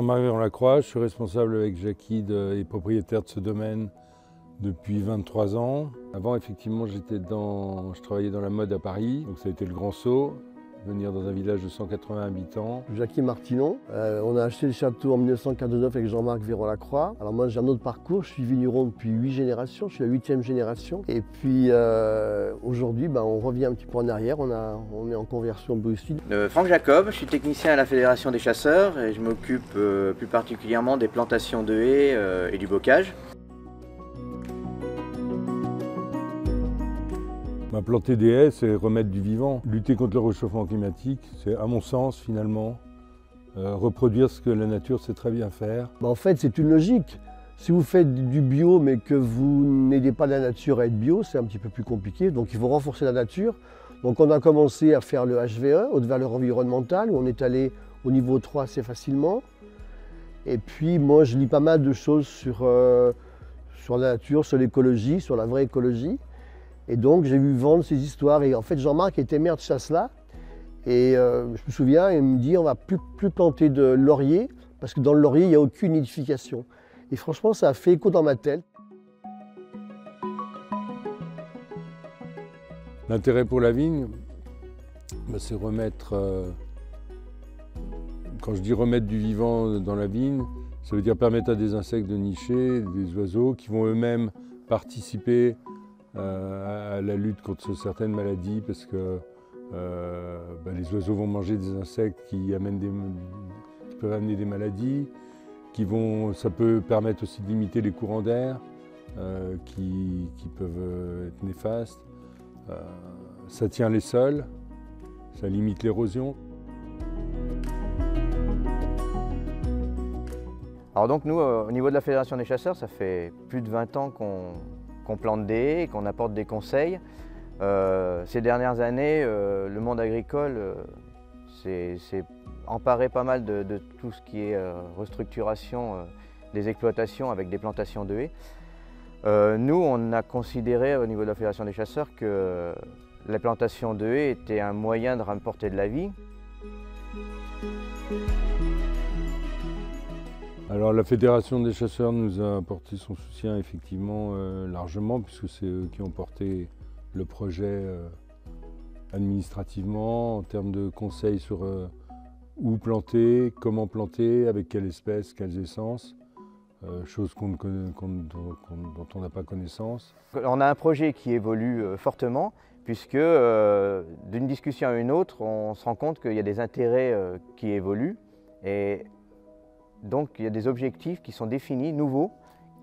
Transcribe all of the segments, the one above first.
Jean-Marc Véron-Lacroix, je suis responsable avec Jackie et propriétaire de ce domaine depuis 23 ans. Avant, effectivement, je travaillais dans la mode à Paris, donc ça a été le grand saut, venir dans un village de 180 habitants. Jackie Martinon, on a acheté le château en 1949 avec Jean-Marc Véron-Lacroix. Alors moi j'ai un autre parcours, je suis vigneron depuis 8 générations, je suis la 8e génération. Et puis aujourd'hui on revient un petit peu en arrière, on est en conversion bio-sud. Franck Jacob, je suis technicien à la Fédération des chasseurs et je m'occupe plus particulièrement des plantations de haies et du bocage. Planter des haies, c'est remettre du vivant. Lutter contre le réchauffement climatique, c'est à mon sens finalement reproduire ce que la nature sait très bien faire. En fait, c'est une logique. Si vous faites du bio mais que vous n'aidez pas la nature à être bio, c'est un petit peu plus compliqué. Donc il faut renforcer la nature. Donc on a commencé à faire le HVE, haute valeur environnementale, où on est allé au niveau 3 assez facilement. Et puis moi je lis pas mal de choses sur la nature, sur l'écologie, sur la vraie écologie. Et donc j'ai vu vendre ces histoires et en fait Jean-Marc était maire de Chasselas et je me souviens, il me dit on va plus planter de laurier parce que dans le laurier il n'y a aucune nidification. Et franchement ça a fait écho dans ma tête. L'intérêt pour la vigne, c'est remettre, quand je dis remettre du vivant dans la vigne, ça veut dire permettre à des insectes de nicher, des oiseaux qui vont eux-mêmes participer à la lutte contre certaines maladies parce que les oiseaux vont manger des insectes qui peuvent amener des maladies, ça peut permettre aussi de limiter les courants d'air qui peuvent être néfastes. Ça tient les sols, ça limite l'érosion. Alors donc nous, au niveau de la Fédération des chasseurs, ça fait plus de 20 ans qu'on plante des haies et qu'on apporte des conseils. Ces dernières années, le monde agricole s'est emparé pas mal de tout ce qui est restructuration des exploitations avec des plantations de haies. Nous, on a considéré au niveau de la Fédération des chasseurs que la plantation de haies était un moyen de rapporter de la vie. Alors la Fédération des chasseurs nous a apporté son soutien effectivement largement puisque c'est eux qui ont porté le projet administrativement en termes de conseils sur où planter, comment planter, avec quelle espèce, quelles essences, chose dont on n'a pas connaissance. On a un projet qui évolue fortement puisque d'une discussion à une autre, on se rend compte qu'il y a des intérêts qui évoluent. Et donc il y a des objectifs qui sont définis, nouveaux,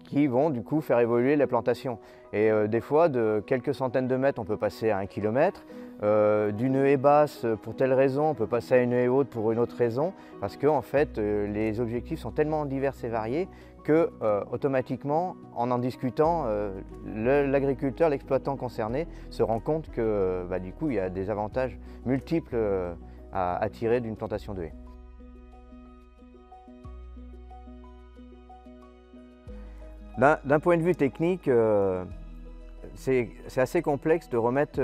qui vont du coup faire évoluer la plantation. Et des fois, de quelques centaines de mètres, on peut passer à 1 kilomètre. D'une haie basse, pour telle raison, on peut passer à une haie haute pour une autre raison. Parce que en fait, les objectifs sont tellement divers et variés que automatiquement, en discutant, l'agriculteur, l'exploitant concerné se rend compte que du coup, il y a des avantages multiples à tirer d'une plantation de haies. D'un point de vue technique, c'est assez complexe de remettre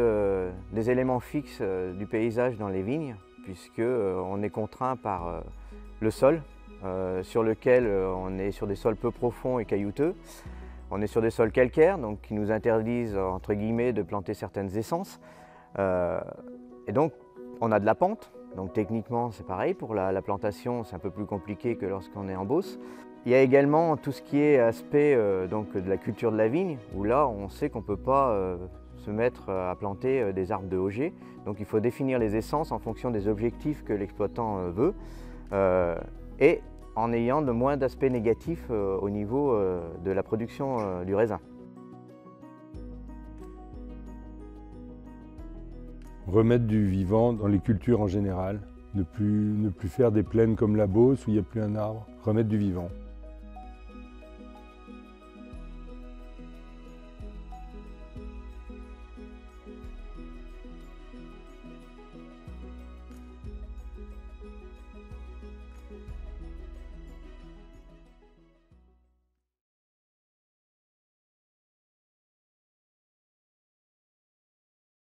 des éléments fixes du paysage dans les vignes, puisqu'on est contraint par le sol, sur lequel on est sur des sols peu profonds et caillouteux. On est sur des sols calcaires, donc qui nous interdisent, entre guillemets, de planter certaines essences. Et donc, on a de la pente. Donc techniquement, c'est pareil. Pour la plantation, c'est un peu plus compliqué que lorsqu'on est en Beauce. Il y a également tout ce qui est aspect de la culture de la vigne, où là, on sait qu'on ne peut pas se mettre à planter des arbres de Auger. Donc il faut définir les essences en fonction des objectifs que l'exploitant veut, et en ayant le moins d'aspects négatifs au niveau de la production du raisin. Remettre du vivant dans les cultures en général, ne plus faire des plaines comme la Beauce où il n'y a plus un arbre, remettre du vivant.